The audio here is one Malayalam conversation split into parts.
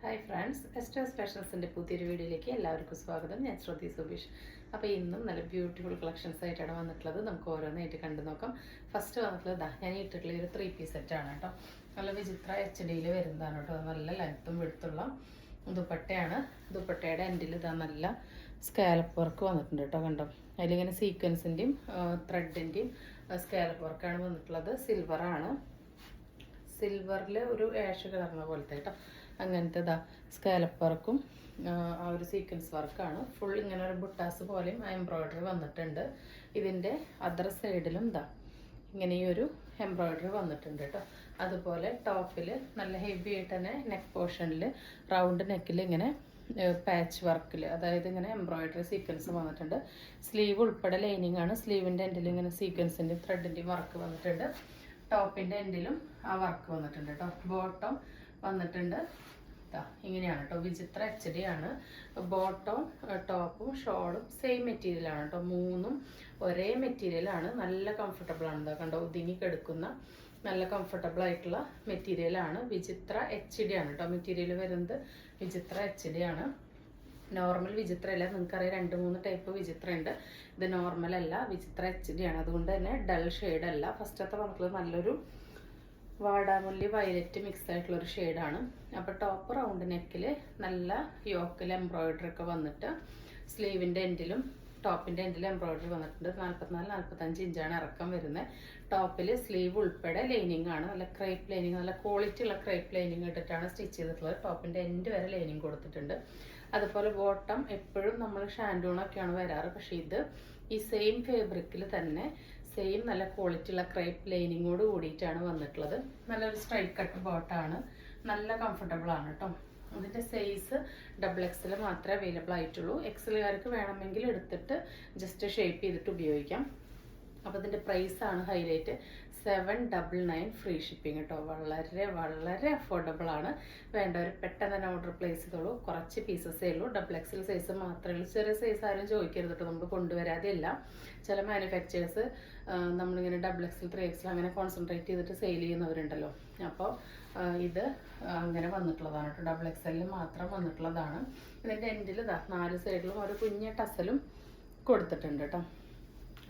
ഹായ് ഫ്രണ്ട്സ്, എസ്റ്റേഴ്സ് ഫാഷൻസിൻ്റെ പുതിയൊരു വീഡിയോയിലേക്ക് എല്ലാവർക്കും സ്വാഗതം. ഞാൻ ശ്രുതി സുബീഷ്. അപ്പോൾ ഇന്നും നല്ല ബ്യൂട്ടിഫുൾ കളക്ഷൻസ് ആയിട്ടാണ് വന്നിട്ടുള്ളത്. നമുക്ക് ഓരോന്നായിട്ട് കണ്ടു നോക്കാം. ഫസ്റ്റ് വന്നിട്ടുള്ളത് ഞാൻ ഇട്ടിട്ടുള്ള ഒരു 3 പീസ് സെറ്റാണ് കേട്ടോ. നല്ല വിചിത്ര HD വരുന്നതാണ് കേട്ടോ. നല്ല ലെങ്ത്തും വെടുത്തുള്ള ദുപ്പട്ടയാണ്. ദുപ്പട്ടയുടെ എൻഡിൽ ഇതാ നല്ല സ്കാലപ്പ് വർക്ക് വന്നിട്ടുണ്ട് കേട്ടോ. കണ്ടോ, അതിലിങ്ങനെ സീക്വൻസിൻ്റെയും ത്രെഡിൻ്റെയും സ്കാലപ്പ് വർക്കാണ് വന്നിട്ടുള്ളത്. സിൽവറാണ്. സിൽവറിൽ ഒരു ആഷ് കളർന്ന പോലത്തെ കേട്ടോ. അങ്ങനത്തെ ഇതാ സ്കാലപ്പ് വർക്കും ആ ഒരു സീക്വൻസ് വർക്കാണ്. ഫുൾ ഇങ്ങനെ ഒരു ബുട്ടാസ് പോലെയും എംബ്രോയ്ഡറി വന്നിട്ടുണ്ട്. ഇതിൻ്റെ അതർ സൈഡിലും ഇതാ ഇങ്ങനെ ഈ ഒരു എംബ്രോയ്ഡറി വന്നിട്ടുണ്ട് കേട്ടോ. അതുപോലെ ടോപ്പിൽ നല്ല ഹെവി ആയിട്ട് തന്നെ നെക്ക് പോർഷനിൽ റൗണ്ട് നെക്കിൽ ഇങ്ങനെ പാച്ച് വർക്കിൽ, അതായത് ഇങ്ങനെ എംബ്രോയ്ഡറി സീക്വൻസ് വന്നിട്ടുണ്ട്. സ്ലീവ് ഉൾപ്പെടെ ലൈനിങ് ആണ്. സ്ലീവിൻ്റെ എൻഡിൽ ഇങ്ങനെ സീക്വൻസിൻ്റെയും ത്രെഡിൻ്റെയും വർക്ക് വന്നിട്ടുണ്ട്. ടോപ്പിൻ്റെ എൻഡിലും ആ വർക്ക് വന്നിട്ടുണ്ട് കേട്ടോ. ബോട്ടം വന്നിട്ടുണ്ട് ഇങ്ങനെയാണ് കേട്ടോ. വിചിത്ര HD ആണ്. ബോട്ടം ടോപ്പും ഷോളും സെയിം മെറ്റീരിയലാണ് കേട്ടോ. മൂന്നും ഒരേ മെറ്റീരിയലാണ്. നല്ല കംഫർട്ടബിൾ ആണ്. എന്താ കണ്ടോ, ഒതുങ്ങി കിടക്കുന്ന നല്ല കംഫർട്ടബിൾ ആയിട്ടുള്ള മെറ്റീരിയലാണ്. വിചിത്ര HD ആണ് കേട്ടോ. മെറ്റീരിയൽ വരുന്നത് വിചിത്ര HD ആണ്. നോർമൽ വിചിത്ര അല്ല. നിങ്ങൾക്കറിയാം 2-3 ടൈപ്പ് വിചിത്ര ഉണ്ട്. ഇത് നോർമൽ അല്ല, വിചിത്ര HD ആണ്. അതുകൊണ്ട് തന്നെ ഡൾ ഷെയ്ഡ് അല്ല. ഫസ്റ്റത്തെ പറഞ്ഞത് നല്ലൊരു വാടാമുല്ലി വയലറ്റ് മിക്സ് ആയിട്ടുള്ളൊരു ഷെയ്ഡാണ്. അപ്പോൾ ടോപ്പ് റൗണ്ട് നെക്കിൽ നല്ല യോക്കിൽ എംബ്രോയിഡറി ഒക്കെ വന്നിട്ട് സ്ലീവിൻ്റെ എൻഡിലും ടോപ്പിൻ്റെ എൻഡിലും എംബ്രോയിഡറി വന്നിട്ടുണ്ട്. 44-45 ഇഞ്ചാണ് ഇറക്കം വരുന്നത്. ടോപ്പിൽ സ്ലീവ് ഉൾപ്പെടെ ലൈനിങ് ആണ്. നല്ല ക്രേപ്പ് ലൈനിങ്, നല്ല ക്വാളിറ്റി ഉള്ള ക്രേപ്പ് ലൈനിങ് ഇട്ടിട്ടാണ് സ്റ്റിച്ച് ചെയ്തിട്ടുള്ളത്. ടോപ്പിൻ്റെ എൻഡ് വരെ ലൈനിങ് കൊടുത്തിട്ടുണ്ട്. അതുപോലെ ബോട്ടം എപ്പോഴും നമ്മൾ ഷാൻഡൂണൊക്കെയാണ് വരാറ്. പക്ഷേ ഇത് ഈ സെയിം ഫാബ്രിക്കിൽ തന്നെ സെയിം നല്ല ക്വാളിറ്റി ഉള്ള ക്രേപ്പ് ലൈനിങ്ങോട് കൂടിയിട്ടാണ് വന്നിട്ടുള്ളത്. നല്ലൊരു സ്ട്രൈറ്റ് കട്ട് ബോട്ടാണ്. നല്ല കംഫർട്ടബിൾ ആണ് കേട്ടോ. ഇതിൻ്റെ സൈസ് XXL മാത്രമേ അവൈലബിൾ ആയിട്ടുള്ളൂ. XLകാർക്ക് വേണമെങ്കിൽ എടുത്തിട്ട് ജസ്റ്റ് ഷേപ്പ് ചെയ്തിട്ട് ഉപയോഗിക്കാം. അപ്പോൾ ഇതിൻ്റെ പ്രൈസാണ് ഹൈലൈറ്റ്. 799 ഫ്രീ ഷിപ്പിംഗ് കേട്ടോ. വളരെ വളരെ അഫോർഡബിൾ ആണ്. വേണ്ടവർ പെട്ടെന്ന് തന്നെ ഓർഡർ പ്ലേസ് ചെയ്തോളൂ. കുറച്ച് പീസസേ ഉള്ളൂ. XXL സൈസ് മാത്രമേ ഉള്ളൂ. ചെറിയ സൈസ് ആരും ചോദിക്കരുത് കേട്ടോ. നമ്മൾ കൊണ്ടുവരാതെ ഇല്ല. ചില മാനുഫാക്ചേഴ്സ് നമ്മളിങ്ങനെ XXL 3XL അങ്ങനെ കോൺസെൻട്രേറ്റ് ചെയ്തിട്ട് സെയിൽ ചെയ്യുന്നവരുണ്ടല്ലോ. അപ്പോൾ ഇത് അങ്ങനെ വന്നിട്ടുള്ളതാണ് കേട്ടോ. XXL മാത്രം വന്നിട്ടുള്ളതാണ്. ഇതിൻ്റെ എൻഡിൽ ഇതാ 4 സൈഡിലും ഒരു കുഞ്ഞ ടസലും കൊടുത്തിട്ടുണ്ട് കേട്ടോ.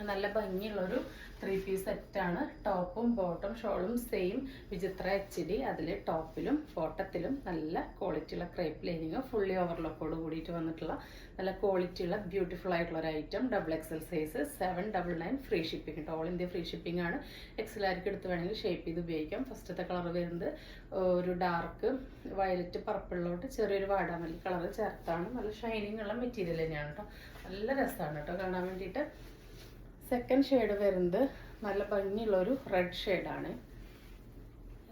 നല്ല ഭംഗിയുള്ളൊരു 3 പീസ് സെറ്റാണ്. ടോപ്പും ബോട്ടം ഷോളും സെയിം വിചിത്ര HD. അതിൽ ടോപ്പിലും ബോട്ടത്തിലും നല്ല ക്വാളിറ്റിയുള്ള ക്രേപ്പ് ലൈനിങ് ഫുള്ളി ഓവർലോക്കോട് കൂടിയിട്ട് വന്നിട്ടുള്ള നല്ല ക്വാളിറ്റിയുള്ള ബ്യൂട്ടിഫുൾ ആയിട്ടുള്ള ഒരു item. XXL size 799 free shipping കേട്ടോ. ഓൾ ഇന്ത്യ ഫ്രീ ഷിപ്പിംഗ് ആണ്. XLകാർക്ക് എടുത്ത് വേണമെങ്കിൽ ഷേപ്പ് ചെയ്ത് ഉപയോഗിക്കാം. ഫസ്റ്റത്തെ കളർ വരുന്നത് ഒരു ഡാർക്ക് വയലറ്റ് പർപ്പിളിലോട്ട് ചെറിയൊരു വാടാമല്ലി കളർ ചേർത്താണ്. നല്ല ഷൈനിങ് ഉള്ള മെറ്റീരിയൽ തന്നെയാണ് കേട്ടോ. നല്ല രസമാണ് കേട്ടോ കാണാൻ വേണ്ടിയിട്ട്. സെക്കൻഡ് ഷെയ്ഡ് വരുന്നത് നല്ല ഭംഗിയുള്ളൊരു റെഡ് ഷെയ്ഡാണ്.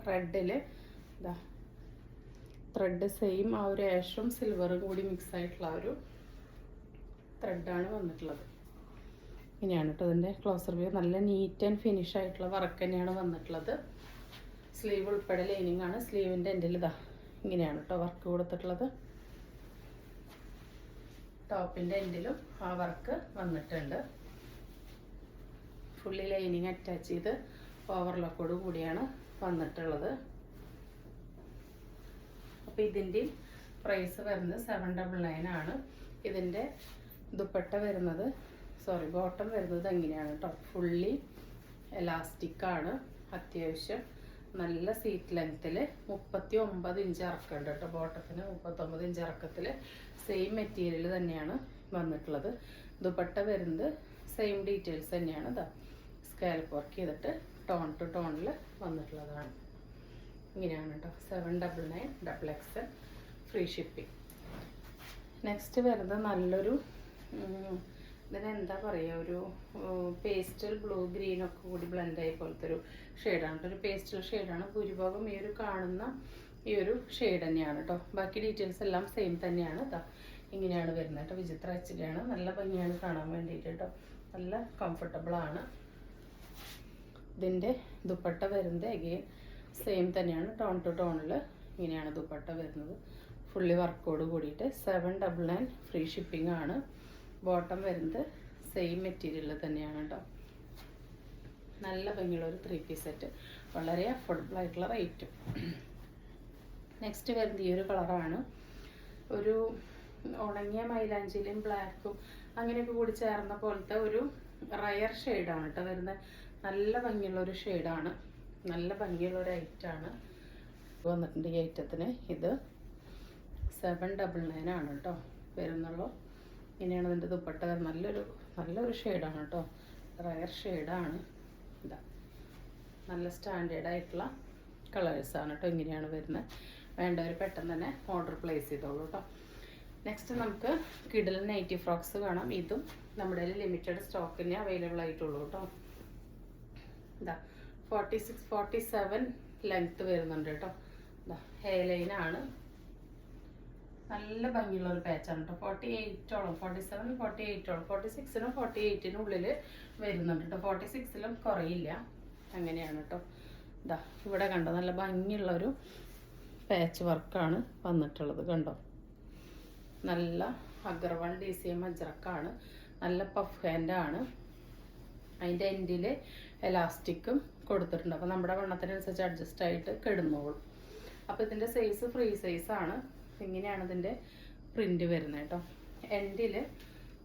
റെഡിൽ ഇതാ ത്രെഡ് സെയിം ആ ഒരു ആഷും സിൽവറും കൂടി മിക്സ് ആയിട്ടുള്ള ഒരു ത്രെഡാണ് വന്നിട്ടുള്ളത്. ഇങ്ങനെയാണ് കേട്ടോ ഇതിൻ്റെ ക്ലോസർ വ്യൂ. നല്ല നീറ്റ് ആൻഡ് ഫിനിഷ് ആയിട്ടുള്ള വർക്ക് തന്നെയാണ് വന്നിട്ടുള്ളത്. സ്ലീവ് ഉൾപ്പെടെ ലൈനിങ് ആണ്. സ്ലീവിൻ്റെ എൻഡിൽ ഇതാ ഇങ്ങനെയാണ് കേട്ടോ വർക്ക് കൊടുത്തിട്ടുള്ളത്. ടോപ്പിൻ്റെ എൻഡിലും ആ വർക്ക് വന്നിട്ടുണ്ട്. ഫുള്ളി ലൈനിങ് അറ്റാച്ച് ചെയ്ത് ഓവർലോക്കോട് കൂടിയാണ് വന്നിട്ടുള്ളത്. അപ്പോൾ ഇതിൻ്റെ പ്രൈസ് വരുന്നത് 799 ആണ്. ഇതിൻ്റെ ദുപ്പട്ട വരുന്നത് ബോട്ടം വരുന്നത് എങ്ങനെയാണ് കേട്ടോ. ഫുള്ളി എലാസ്റ്റിക്കാണ്. അത്യാവശ്യം നല്ല സീറ്റ് ലെങ്ത്തിൽ 39 ഇഞ്ച് ഇറക്കുന്നുണ്ട് കേട്ടോ. ബോട്ടത്തിന് 39 ഇഞ്ച് ഇറക്കത്തിൽ സെയിം മെറ്റീരിയൽ തന്നെയാണ് വന്നിട്ടുള്ളത്. ദുപ്പട്ട വരുന്നത് സെയിം ഡീറ്റെയിൽസ് തന്നെയാണ്. ഇതാ സ്കാലപ്പ് വർക്ക് ചെയ്തിട്ട് ടോൺ ടു ടോണിൽ വന്നിട്ടുള്ളതാണ്. ഇങ്ങനെയാണ് കേട്ടോ. 799 XXL ഫ്രീ ഷിപ്പിംഗ്. നെക്സ്റ്റ് വരുന്നത് നല്ലൊരു ഇതിനെന്താ പറയുക, ഒരു പേസ്റ്റൽ ബ്ലൂ ഗ്രീനൊക്കെ കൂടി ബ്ലെൻഡായി പോലത്തെ ഒരു ഷെയ്ഡാണ് കേട്ടോ. ഒരു പേസ്റ്റൽ ഷെയ്ഡാണ്. ഭൂരിഭാഗം ഈ ഒരു കാണുന്ന ഈ ഒരു ഷെയ്ഡ് തന്നെയാണ് കേട്ടോ. ബാക്കി ഡീറ്റെയിൽസ് എല്ലാം സെയിം തന്നെയാണ്. ഇതാ ഇങ്ങനെയാണ് വരുന്നത് കേട്ടോ. വിചിത്ര HD ആണ്. നല്ല ഭംഗിയാണ് കാണാൻ വേണ്ടിയിട്ട് കേട്ടോ. നല്ല കംഫർട്ടബിൾ ആണ്. ഇതിൻ്റെ ദുപ്പട്ട വരുന്നത് അഗെയിൻ സെയിം തന്നെയാണ്. ടോൺ ടു ടോണിൽ ഇങ്ങനെയാണ് ദുപ്പട്ട വരുന്നത്. ഫുള്ളി വർക്കോട് കൂടിയിട്ട് 799 ഫ്രീ ഷിപ്പിംഗ് ആണ്. ബോട്ടം വരുന്നത് സെയിം മെറ്റീരിയൽ തന്നെയാണ് കേട്ടോ. നല്ല ഭംഗിയുള്ള ഒരു 3 പീസ് സെറ്റ്. വളരെ അഫോർഡബിൾ ആയിട്ടുള്ള റേറ്റും. നെക്സ്റ്റ് വരുന്നത് ഈ ഒരു കളറാണ്. ഒരു ഉണങ്ങിയ മൈലാഞ്ചിലും ബ്ലാക്കും അങ്ങനെയൊക്കെ കൂടി ചേർന്ന പോലത്തെ ഒരു റയർ ഷെയ്ഡാണ് കേട്ടോ വരുന്നത്. നല്ല ഭംഗിയുള്ളൊരു ഷെയ്ഡാണ്, നല്ല ഭംഗിയുള്ളൊരു ഐറ്റാണ് വന്നിട്ടുണ്ട് ഈ ഐറ്റത്തിന്. ഇത് 799 ആണ് കേട്ടോ വരുന്നുള്ളൂ. ഇങ്ങനെയാണ് ഇതിൻ്റെ ദുപ്പട്ട. നല്ലൊരു ഷെയ്ഡാണ് കേട്ടോ, റയർ ഷെയ്ഡാണ്. ഇതാ നല്ല സ്റ്റാൻഡേർഡ് ആയിട്ടുള്ള കളേഴ്സാണ് കേട്ടോ. ഇങ്ങനെയാണ് വരുന്നത്. വേണ്ടവർ പെട്ടെന്ന് തന്നെ ഓർഡർ പ്ലേസ് ചെയ്തോളൂ കേട്ടോ. നെക്സ്റ്റ് നമുക്ക് കിഡിൽ നൈറ്റി ഫ്രോക്സ് കാണാം. ഇതും നമ്മുടെ ലിമിറ്റഡ് സ്റ്റോക്കിന് അവൈലബിൾ ആയിട്ടുള്ളൂ കേട്ടോ. ഇതാ 46-47 ലെങ്ത്ത് വരുന്നുണ്ട് കേട്ടോ. ഇതാ ഹെയർ ലൈനാണ്, നല്ല ഭംഗിയുള്ള ഒരു പാച്ചാണ് കേട്ടോ. 48ഓളം 47 48ഓളം 46നും 48നും ഉള്ളിൽ വരുന്നുണ്ട് കേട്ടോ. 46ലും കുറയില്ല, അങ്ങനെയാണ് കേട്ടോ. ഇതാ ഇവിടെ കണ്ടോ, നല്ല ഭംഗിയുള്ളൊരു പാച്ച് വർക്കാണ് വന്നിട്ടുള്ളത് കണ്ടോ. നല്ല അഗർവാൾ DCM അജ്രക്കാണ്, നല്ല പഫ് ഹാൻഡാണ്. അതിൻ്റെ എൻഡിൽ എലാസ്റ്റിക്കും കൊടുത്തിട്ടുണ്ട്. അപ്പോൾ നമ്മുടെ വണ്ണത്തിനനുസരിച്ച് അഡ്ജസ്റ്റ് ആയിട്ട് കിടന്നോളും. അപ്പോൾ ഇതിൻ്റെ സൈസ് ഫ്രീ സൈസാണ്. ഇങ്ങനെയാണ് ഇതിൻ്റെ പ്രിൻ്റ് വരുന്നത് കേട്ടോ. എൻഡിൽ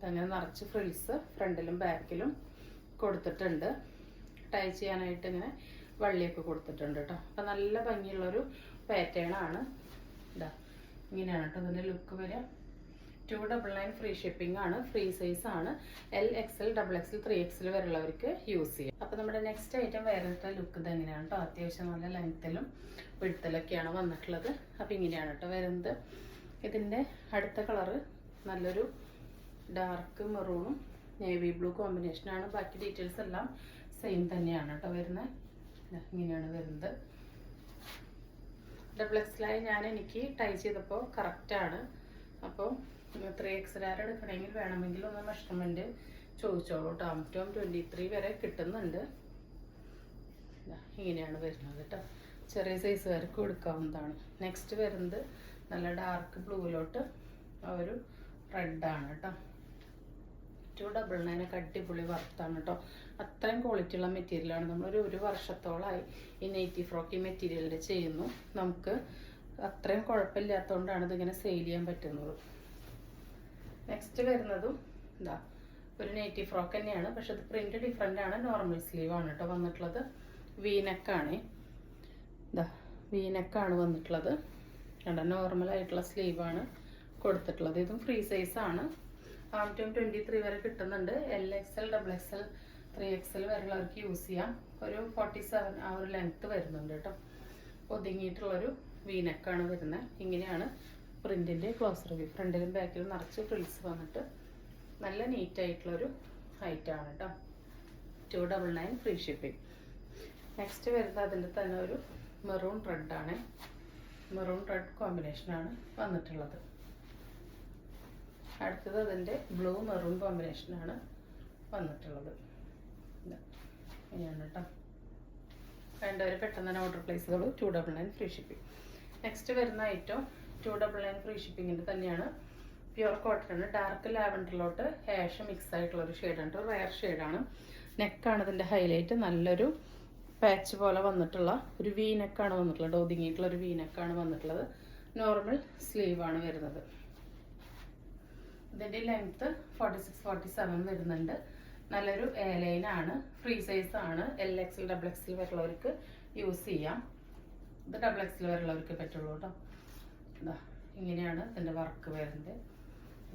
അങ്ങനെ നിറച്ച് ഫ്രിൽസ് ഫ്രണ്ടിലും ബാക്കിലും കൊടുത്തിട്ടുണ്ട്. ടൈ ചെയ്യാനായിട്ട് ഇങ്ങനെ വള്ളിയൊക്കെ കൊടുത്തിട്ടുണ്ട് കേട്ടോ. അപ്പോൾ നല്ല ഭംഗിയുള്ളൊരു പാറ്റേൺ ആണ്. ഇതാ ഇങ്ങനെയാണ് കേട്ടോ ഇതിൻ്റെ ലുക്ക് വരിക. 299 ഫ്രീ ഷിപ്പിംഗ് ആണ്, ഫ്രീ സൈസ് ആണ്. L, XL, XXL, 3XL വരെയുള്ളവർക്ക് യൂസ് ചെയ്യാം. അപ്പോൾ നമ്മുടെ നെക്സ്റ്റ് ഐറ്റം വേറെ ലുക്ക് ഇത് എങ്ങനെയാണ് കേട്ടോ. അത്യാവശ്യം നല്ല ലെങ്ത്തിലും വിടുത്തലൊക്കെയാണ് വന്നിട്ടുള്ളത്. അപ്പോൾ ഇങ്ങനെയാണ് കേട്ടോ വരുന്നത്. ഇതിൻ്റെ അടുത്ത കളറ് നല്ലൊരു ഡാർക്ക് മെറൂണും നേവി ബ്ലൂ കോമ്പിനേഷനാണ്. ബാക്കി ഡീറ്റെയിൽസ് എല്ലാം സെയിം തന്നെയാണ് കേട്ടോ വരുന്നത്. ഇങ്ങനെയാണ് വരുന്നത്. XXL എനിക്ക് ടൈ ചെയ്തപ്പോൾ കറക്റ്റാണ്. അപ്പോൾ 3XL എടുക്കണമെങ്കിൽ വേണമെങ്കിൽ ഒന്ന് മെഷർമെൻറ്റ് ചോദിച്ചോളൂ കേട്ടോ. 23 വരെ കിട്ടുന്നുണ്ട്. ഇങ്ങനെയാണ് വരുന്നത് കേട്ടോ. ചെറിയ സൈസ് വരെക്കും എടുക്കാവുന്നതാണ്. നെക്സ്റ്റ് വരുന്നത് നല്ല ഡാർക്ക് ബ്ലൂവിലോട്ട് ഒരു റെഡാണ് കേട്ടോ. 299 അടിപൊളി വർത്താണ് കേട്ടോ. അത്രയും ക്വാളിറ്റി ഉള്ള മെറ്റീരിയലാണ്. നമ്മളൊരു വർഷത്തോളമായി ഈ നൈറ്റി ഫ്രോക്ക് ഈ മെറ്റീരിയലിൽ ചെയ്യുന്നു. നമുക്ക് അത്രയും കുഴപ്പമില്ലാത്തതുകൊണ്ടാണ് ഇതിങ്ങനെ സെയിൽ ചെയ്യാൻ പറ്റുന്നത്. നെക്സ്റ്റ് വരുന്നതും ഇതാ ഒരു നൈറ്റി ഫ്രോക്ക് തന്നെയാണ്, പക്ഷെ ഇത് പ്രിന്റ് ഡിഫറെൻ്റ് ആണ്. നോർമൽ സ്ലീവ് ആണ് കേട്ടോ വന്നിട്ടുള്ളത്. വീനെക്കാണ്. ഇതാ വീനെക്കാണ് വന്നിട്ടുള്ളത് കണ്ടോ. നോർമൽ ആയിട്ടുള്ള സ്ലീവാണ് കൊടുത്തിട്ടുള്ളത്. ഇതും ഫ്രീ സൈസ് ആണ്. 23 വരെ കിട്ടുന്നുണ്ട്. L, XL, XXL, 3XL വരെയുള്ളവർക്ക് യൂസ് ചെയ്യാം. ഒരു 47 ആ ഒരു ലെങ്ത്ത് വരുന്നുണ്ട് കേട്ടോ. ഒതുങ്ങിയിട്ടുള്ളൊരു വീനെക്കാണ് വരുന്നത്. ഇങ്ങനെയാണ് പ്രിന്റിൻ്റെ ക്ലോസ് റിവ്യൂ. ഫ്രണ്ടിലും ബാക്കിലും നിറച്ച് ഫ്രിൽസ് വന്നിട്ട് നല്ല നീറ്റായിട്ടുള്ളൊരു ഐറ്റാണ് കേട്ടോ. 299 ഫ്രീ ഷിപ്പിംഗ്. നെക്സ്റ്റ് വരുന്നത് അതിൻ്റെ തന്നെ ഒരു മെറൂൺ റെഡാണ്. മെറൂൺ റെഡ് കോമ്പിനേഷനാണ് വന്നിട്ടുള്ളത്. അടുത്തത് അതിൻ്റെ ബ്ലൂ മെറൂൺ കോമ്പിനേഷനാണ് വന്നിട്ടുള്ളത്. ഇങ്ങനെയാണ് കേട്ടോ. വേണ്ടവർ പെട്ടെന്ന് തന്നെ ഓർഡർ പ്ലേസ് ചെയ്തോളൂ. 299 ഫ്രീ ഷിപ്പിംഗ്. നെക്സ്റ്റ് വരുന്ന ഐറ്റം 299 ഫ്രീ ഷിപ്പിങ്ങിൻ്റെ തന്നെയാണ്. പ്യുവർ കോട്ടൺ ആണ്. ഡാർക്ക് ലാവൻഡറിലോട്ട് ഹാഷ് മിക്സ് ആയിട്ടുള്ളൊരു ഷെയ്ഡാണ് കേട്ടോ. റയർ ഷെയ്ഡാണ്. നെക്കാണ് ഇതിൻ്റെ ഹൈലൈറ്റ്. നല്ലൊരു പാച്ച് പോലെ വന്നിട്ടുള്ള ഒരു വി നെക്കാണ് വന്നിട്ടുള്ളത്. ഒതുങ്ങിയിട്ടുള്ള ഒരു വി നെക്കാണ് വന്നിട്ടുള്ളത്. നോർമൽ സ്ലീവാണ് വരുന്നത്. ഇതിൻ്റെ ലെങ്ത്ത് 46-47 വരുന്നുണ്ട്. നല്ലൊരു എ ലൈനാണ്. ഫ്രീ സൈസ് ആണ്. L, XL, XXL വരെയുള്ളവർക്ക് യൂസ് ചെയ്യാം. ഇത് XXL വരെയുള്ളവർക്ക് പറ്റുള്ളൂ കേട്ടോ. ഇതാ ഇങ്ങനെയാണ് ഇതിൻ്റെ വർക്ക് വരുന്നത്.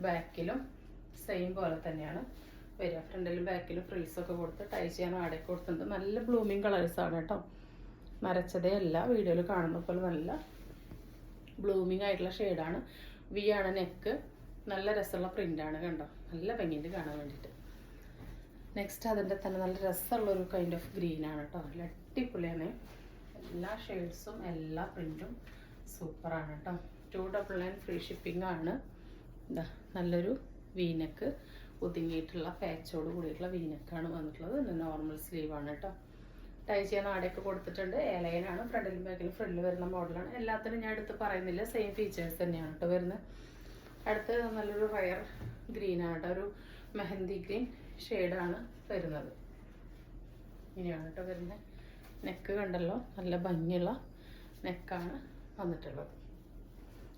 ബാക്കിലും സെയിം പോലെ തന്നെയാണ് വരിക. ഫ്രണ്ടിലും ബാക്കിലും ഫ്രിൽസൊക്കെ കൊടുത്ത് ടൈ ചെയ്യാൻ ആടൊക്കെ കൊടുത്തിട്ടുണ്ട്. നല്ല ബ്ലൂമിങ് കളേഴ്സാണ് കേട്ടോ. നരച്ചതേ അല്ല, വീഡിയോയിൽ കാണുന്ന പോലെ നല്ല ബ്ലൂമിങ് ആയിട്ടുള്ള ഷെയ്ഡാണ്. വി ആണ് നെക്ക്. നല്ല രസമുള്ള പ്രിൻ്റാണ് കണ്ടോ. നല്ല ഭംഗിയുണ്ട് കാണാൻ വേണ്ടിയിട്ട്. നെക്സ്റ്റ് അതിൻ്റെ തന്നെ നല്ല രസമുള്ളൊരു കൈൻഡ് ഓഫ് ഗ്രീനാണ് കേട്ടോ. നല്ല അടിപൊളിയാണ്. എല്ലാ ഷെയ്ഡ്സും എല്ലാ പ്രിൻറ്റും സൂപ്പറാണ് കേട്ടോ. 299 ഫ്രീ ഷിപ്പിംഗ് ആണ്. ഇതാ നല്ലൊരു വീനക്ക് ഒതുങ്ങിയിട്ടുള്ള പാച്ചോട് കൂടിയിട്ടുള്ള വീനക്കാണ് വന്നിട്ടുള്ളത്. നോർമൽ സ്ലീവാണ് കേട്ടോ. ടൈ ചെയ്യാൻ ആടെയൊക്കെ കൊടുത്തിട്ടുണ്ട്. എലൈനാണ്. ഫ്രണ്ടിലും ബാക്കിലും ഫ്രണ്ടിൽ വരുന്ന മോഡലാണ്. എല്ലാത്തിനും ഞാൻ എടുത്ത് പറയുന്നില്ല, സെയിം ഫീച്ചേഴ്സ് തന്നെയാണ് കേട്ടോ വരുന്നത്. അടുത്ത് നല്ലൊരു റയർ ഗ്രീനാണ് കേട്ടോ. ഒരു മെഹന്തി ഗ്രീൻ ഷെയ്ഡാണ് വരുന്നത്. ഇങ്ങനെയാണ് കേട്ടോ വരുന്നത്. നെക്ക് കണ്ടല്ലോ, നല്ല ഭംഗിയുള്ള നെക്കാണ് വന്നിട്ടുള്ളത്.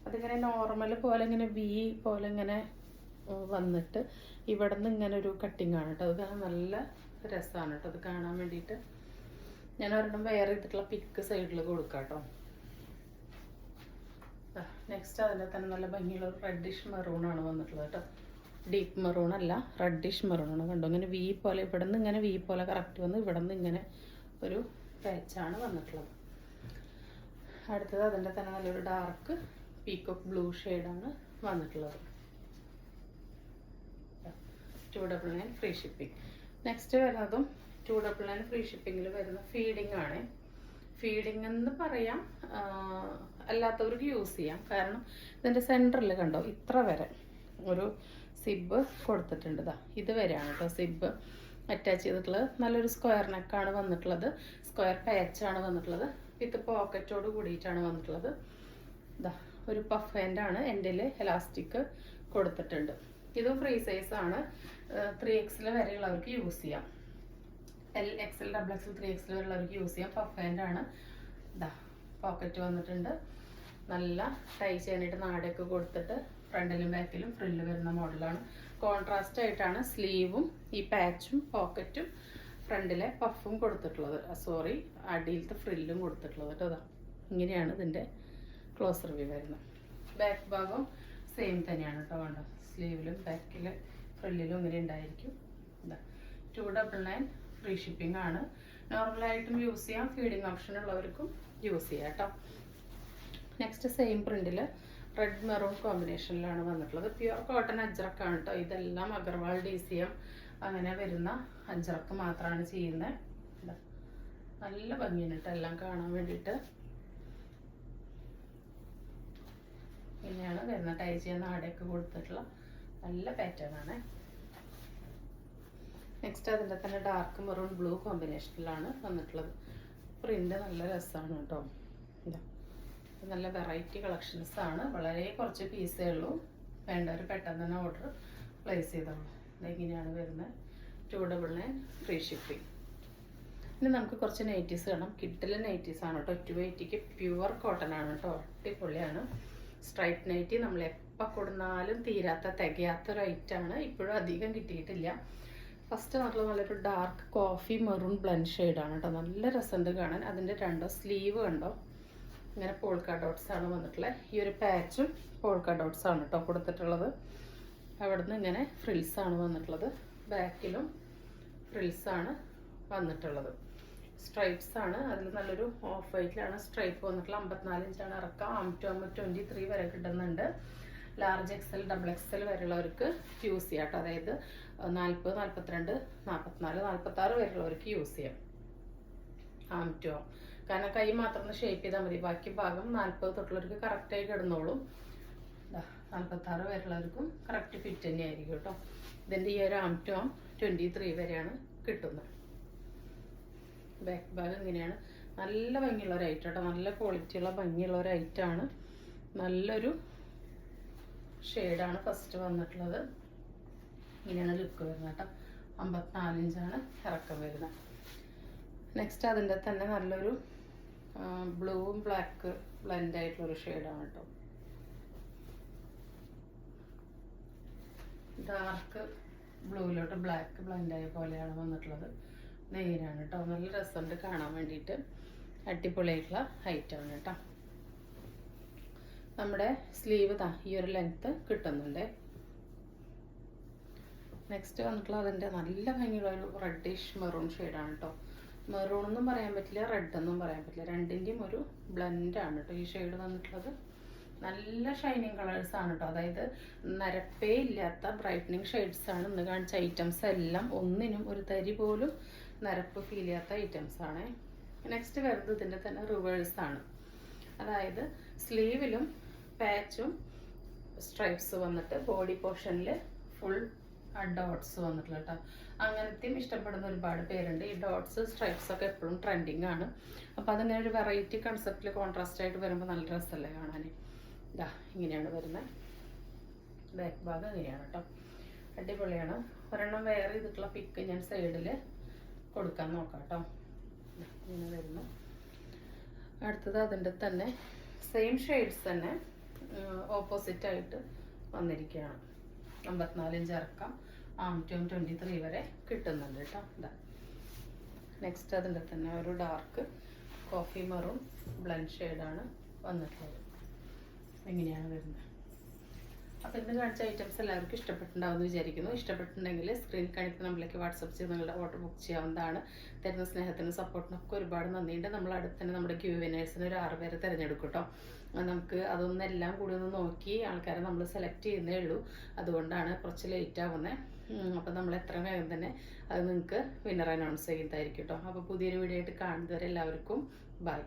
അതിങ്ങനെ നോർമൽ പോലെ ഇങ്ങനെ വി പോലെ ഇങ്ങനെ വന്നിട്ട് ഇവിടെ നിന്ന് ഇങ്ങനെ ഒരു കട്ടിങ് ആണ് കേട്ടോ. അത് കാണാൻ നല്ല രസമാണ് കേട്ടോ അത് കാണാൻ വേണ്ടിയിട്ട്. ഞാൻ ഒരെണ്ണം വേറെ ചെയ്തിട്ടുള്ള പിക്ക് സൈഡിൽ കൊടുക്കാം കേട്ടോ. നെക്സ്റ്റ് അതിൻ്റെ തന്നെ നല്ല ഭംഗിയുള്ള ഒരു റെഡിഷ് മെറൂണാണ് വന്നിട്ടുള്ളത് കേട്ടോ. ഡീപ്പ് മെറൂൺ അല്ല, റെഡിഷ് മെറൂണാണ്. കണ്ടോ ഇങ്ങനെ വി പോലെ ഇവിടെ നിന്ന് ഇങ്ങനെ വി പോലെ കറക്റ്റ് വന്ന് ഇവിടെ നിന്ന് ഇങ്ങനെ ഒരു പാച്ചാണ് വന്നിട്ടുള്ളത്. അടുത്തത് അതിൻ്റെ തന്നെ നല്ലൊരു ഡാർക്ക് പീക്കോക്ക് ബ്ലൂ ഷെയ്ഡാണ് വന്നിട്ടുള്ളത്. 299 ഫ്രീ ഷിപ്പിംഗ്. നെക്സ്റ്റ് വരുന്നതും 299 ഫ്രീ ഷിപ്പിങ്ങിൽ വരുന്ന ഫീഡിങ് ആണ്. ഫീഡിങ് എന്ന് പറയാം, അല്ലാത്തവർക്ക് യൂസ് ചെയ്യാം. കാരണം ഇതിൻ്റെ സെൻറ്ററിൽ കണ്ടോ ഇത്ര വരെ ഒരു സിബ് കൊടുത്തിട്ടുണ്ട്. ഇത് വരെയാണ് കേട്ടോ സിബ് അറ്റാച്ച് ചെയ്തിട്ടുള്ളത്. നല്ലൊരു സ്ക്വയർ നെക്കാണ് വന്നിട്ടുള്ളത്, സ്ക്വയർ പാച്ചാണ് വന്നിട്ടുള്ളത്. വിത്ത് പോക്കറ്റോട് കൂടിയിട്ടാണ് വന്നിട്ടുള്ളത്. ഒരു പഫ് ഹാൻഡാണ്, എൻ്റെ എലാസ്റ്റിക് കൊടുത്തിട്ടുണ്ട്. ഇതും ഫ്രീ സൈസാണ്. 3XL വരെയുള്ളവർക്ക് യൂസ് ചെയ്യാം. LXL, XXL, 3XL വരെയുള്ളവർക്ക് യൂസ് ചെയ്യാം. പഫ് ഹാൻഡാണ്. പോക്കറ്റ് വന്നിട്ടുണ്ട്. നല്ല ടൈ ചെയ്യാനായിട്ട് നാടൊക്കെ കൊടുത്തിട്ട് ഫ്രണ്ടിലും ബാക്കിലും ഫ്രില്ല് വരുന്ന മോഡലാണ്. കോൺട്രാസ്റ്റ് ആയിട്ടാണ് സ്ലീവും ഈ പാച്ചും പോക്കറ്റും ഫ്രണ്ടിലെ പഫും കൊടുത്തിട്ടുള്ളത്. സോറി, അടിയിലത്തെ ഫ്രില്ലും കൊടുത്തിട്ടുള്ളത് കേട്ടോ. ഇങ്ങനെയാണ് ഇതിൻ്റെ ക്ലോസ് റിവ്യൂ വരുന്നത്. ബാക്ക് ഭാഗം സെയിം തന്നെയാണ് കേട്ടോ. വേണ്ട സ്ലീവിലും ബാക്കിൽ ഫ്രില്ലിലും ഇങ്ങനെ ഉണ്ടായിരിക്കും. 299 ഫ്രീ ഷിപ്പിംഗ് ആണ്. നോർമലായിട്ടും യൂസ് ചെയ്യാം, ഫീഡിങ് ഓപ്ഷൻ ഉള്ളവർക്കും യൂസ് ചെയ്യാം കേട്ടോ. നെക്സ്റ്റ് സെയിം പ്രിന്റിൽ റെഡ് മെറൂൺ കോമ്പിനേഷനിലാണ് വന്നിട്ടുള്ളത്. പ്യുവർ കോട്ടൺ അജ്രക്കാണ് കേട്ടോ. ഇതെല്ലാം അഗർവാൾ DCM അങ്ങനെ വരുന്ന അജ്രക്ക് മാത്രമാണ് ചെയ്യുന്നത്. നല്ല ഭംഗിയാണ് കേട്ടോ എല്ലാം കാണാൻ വേണ്ടിയിട്ട്. ഇങ്ങനെയാണ് വരുന്ന ടൈ ചെയ്യാൻ നാടൊക്കെ കൊടുത്തിട്ടുള്ള നല്ല പാറ്റേൺ ആണ്. നെക്സ്റ്റ് അതിൻ്റെ തന്നെ ഡാർക്ക് മെറൂൺ ബ്ലൂ കോമ്പിനേഷനിലാണ് വന്നിട്ടുള്ളത്. പ്രിന്റ് നല്ല രസമാണ് കേട്ടോ. നല്ല വെറൈറ്റി കളക്ഷൻസ് ആണ്. വളരെ കുറച്ച് പീസേ ഉള്ളൂ. വേണ്ടവർ പെട്ടെന്ന് തന്നെ ഓർഡർ പ്ലേസ് ചെയ്തോളൂ. ഇതെങ്ങനെയാണ് വരുന്നത്. 299 ഫ്രീ ഷിപ്പിംഗ്. ഇനി നമുക്ക് കുറച്ച് നൈറ്റീസ് കാണാം. കിഡിലെ നൈറ്റീസ് ആണ് കേട്ടോ. 280ക്ക് പ്യുവർ കോട്ടൺ ആണ് കേട്ടോ. അടിപൊളിയാണ്. സ്ട്രൈപ്പ് നൈറ്റി നമ്മൾ എപ്പോൾ കൊടുന്നാലും തീരാത്ത തികയാത്തൊരു ഐറ്റാണ്. ഇപ്പോഴും അധികം കിട്ടിയിട്ടില്ല. ഫസ്റ്റ് നല്ലൊരു ഡാർക്ക് കോഫി മെറൂൺ ബ്ലെൻഡ് ഷെയ്ഡാണ് കേട്ടോ. നല്ല രസമുണ്ട് കാണാൻ. അതിൻ്റെ രണ്ടോ സ്ലീവ് കണ്ടോ ഇങ്ങനെ പോൾക്ക ഡോട്ട്സ് ആണ് വന്നിട്ടുള്ളത്. ഈ ഒരു പാച്ചും പോൾക്ക ഡോട്ട്സ് ആണ് കേട്ടോ കൊടുത്തിട്ടുള്ളത്. അവിടുന്ന് ഇങ്ങനെ ഫ്രിൽസ് ആണ് വന്നിട്ടുള്ളത്. ബാക്കിലും ഫ്രിൽസ് ആണ് വന്നിട്ടുള്ളത്. സ്ട്രൈപ്സ് ആണ്. അതിൽ നല്ലൊരു ഓഫ് വൈറ്റിലാണ് സ്ട്രൈപ്പ് വന്നിട്ടുള്ള. 54 ഇഞ്ചാണ് ഇറക്കം. ആം ടു 23 വരെ കിട്ടുന്നുണ്ട്. ലാർജ് XL, XXL വരെയുള്ളവർക്ക് യൂസ് ചെയ്യാം കേട്ടോ. അതായത് 40, 42, 44, 46 വരെയുള്ളവർക്ക് യൂസ് ചെയ്യാം. ആം ടു ആം. കാരണം കൈ മാത്രം ഒന്ന് ഷേപ്പ് ചെയ്താൽ മതി. ബാക്കി ഭാഗം 40 തൊട്ടുള്ളവർക്ക് കറക്റ്റായി കിടന്നോളും. 46 വരെയുള്ളവർക്കും കറക്റ്റ് ഫിറ്റ് തന്നെയായിരിക്കും കേട്ടോ. ഇതിൻ്റെ ഈ ഒരു ആം ടു ആം 23 വരെയാണ് കിട്ടുന്നത്. ബാക്ക് ഭാഗം ഇങ്ങനെയാണ്. നല്ല ഭംഗിയുള്ള ഒരു ഐറ്റം കേട്ടോ. നല്ല ക്വാളിറ്റിയുള്ള ഭംഗിയുള്ള ഒരു ഐറ്റമാണ്. നല്ലൊരു ഷെയ്ഡാണ് ഫസ്റ്റ് വന്നിട്ടുള്ളത്. ഇങ്ങനെയാണ് ലുക്ക് വരുന്നത് കേട്ടോ. 54 ഇഞ്ചാണ് ഇറക്കം വരുന്നത്. നെക്സ്റ്റ് അതിൻ്റെ തന്നെ നല്ലൊരു ബ്ലൂവും ബ്ലാക്ക് ബ്ലെൻഡ് ആയിട്ടുള്ളൊരു ഷെയ്ഡാണ് കേട്ടോ. ഡാർക്ക് ബ്ലൂയിലോട്ട് ബ്ലാക്ക് ബ്ലെൻഡ് ആയ പോലെയാണ് വന്നിട്ടുള്ളത്. നേരാണ് കേട്ടോ. നല്ല രസമുണ്ട് കാണാൻ വേണ്ടിയിട്ട്. അടിപൊളിയായിട്ടുള്ള ഹൈറ്റാണ് കേട്ടോ. നമ്മുടെ സ്ലീവ് ഈ ഒരു ലെങ്ത്ത് കിട്ടുന്നുണ്ട്. നെക്സ്റ്റ് വന്നിട്ടുള്ള അതിൻ്റെ നല്ല ഭംഗിയുള്ള ഒരു റെഡിഷ് മെറൂൺ ഷെയ്ഡാണ് കേട്ടോ. മെറൂൺ എന്നും പറയാൻ പറ്റില്ല, റെഡ് എന്നും പറയാൻ പറ്റില്ല. രണ്ടിൻ്റെയും ഒരു ബ്ലെൻഡാണ് കേട്ടോ ഈ ഷെയ്ഡ് വന്നിട്ടുള്ളത്. നല്ല ഷൈനിങ് കളേഴ്സ് ആണ് കേട്ടോ. അതായത് നരപ്പേ ഇല്ലാത്ത ബ്രൈറ്റനിങ് ഷെയ്ഡ്സ് ആണ് ഇന്ന് കാണിച്ച ഐറ്റംസ് എല്ലാം. ഒന്നിനും ഒരു തരി പോലും നരപ്പ് ഫീൽ ചെയ്യാത്ത ഐറ്റംസ് ആണ്. നെക്സ്റ്റ് വരുന്നത് ഇതിൻ്റെ തന്നെ റിവേഴ്സ് ആണ്. അതായത് സ്ലീവിലും പാച്ചും സ്ട്രൈപ്സ് വന്നിട്ട് ബോഡി പോർഷനിൽ ഫുൾ ഡോട്ട്സ് വന്നിട്ടുള്ള കേട്ടോ. അങ്ങനത്തെയും ഇഷ്ടപ്പെടുന്ന ഒരുപാട് പേരുണ്ട്. ഈ ഡോട്ട്സ് സ്ട്രൈപ്സ് ഒക്കെ എപ്പോഴും ട്രെൻഡിങ് ആണ്. അപ്പോൾ അതിങ്ങനെ ഒരു വെറൈറ്റി കൺസെപ്റ്റിൽ കോൺട്രാസ്റ്റ് ആയിട്ട് വരുമ്പോൾ നല്ല രസമല്ലേ കാണാൻ. ഇങ്ങനെയാണ് വരുന്നത്. ബാക്ക് ഭാഗം ഇങ്ങനെയാണ് കേട്ടോ. അടിപൊളിയാണ്. ഒരെണ്ണം വെയർ ചെയ്തിട്ടുള്ള പിക്ക് ഞാൻ സൈഡിൽ കൊടുക്കാൻ നോക്കാം കേട്ടോ. ഇങ്ങനെ വരുന്നു. അടുത്തത് അതിൻ്റെ തന്നെ സെയിം ഷെയ്ഡ്സ് തന്നെ ഓപ്പോസിറ്റായിട്ട് വന്നിരിക്കുകയാണ്. 54 ഇഞ്ച് ഇറക്കം, ആം 23 വരെ കിട്ടുന്നുണ്ട് കേട്ടോ. ഇതാ നെക്സ്റ്റ് അതിൻ്റെ തന്നെ ഒരു ഡാർക്ക് കോഫി മെറൂൺ ബ്ലൻഡ് ഷെയ്ഡാണ് വന്നിട്ടുള്ളത്. എങ്ങനെയാണ് വരുന്നത്. അപ്പോൾ ഇന്ന് കാണിച്ച ഐറ്റംസ് എല്ലാവർക്കും ഇഷ്ടപ്പെട്ടുണ്ടാവുമെന്ന് വിചാരിക്കുന്നു. ഇഷ്ടപ്പെട്ടിട്ടുണ്ടെങ്കിൽ സ്ക്രീൻ കാണിക്കുന്ന നമ്പറിലേക്ക് വാട്സപ്പ് ചെയ്ത് നിങ്ങളുടെ ഓർഡർ ബുക്ക് ചെയ്യാവുന്നതാണ്. തരുന്ന സ്നേഹത്തിനും സപ്പോർട്ടിനൊക്കെ ഒരുപാട് നന്ദിയുണ്ട്. നമ്മൾ അടുത്ത് തന്നെ നമ്മുടെ ക്യൂ വിനേഴ്സിന് ഒരു 6 പേരെ തിരഞ്ഞെടുക്കും കേട്ടോ. നമുക്ക് അതൊന്നും എല്ലാം കൂടി ഒന്ന് നോക്കി ആൾക്കാരെ നമ്മൾ സെലക്ട് ചെയ്യുന്നേ ഉള്ളൂ. അതുകൊണ്ടാണ് കുറച്ച് ലേറ്റ് ആവുന്നത്. അപ്പോൾ നമ്മൾ എത്ര വേഗം തന്നെ അത് നിങ്ങൾക്ക് വിന്നർ അനൗൺസ് ചെയ്യുന്നതായിരിക്കും കേട്ടോ. അപ്പോൾ പുതിയൊരു വീഡിയോ ആയിട്ട് കാണുന്നവരെ എല്ലാവർക്കും ബൈ.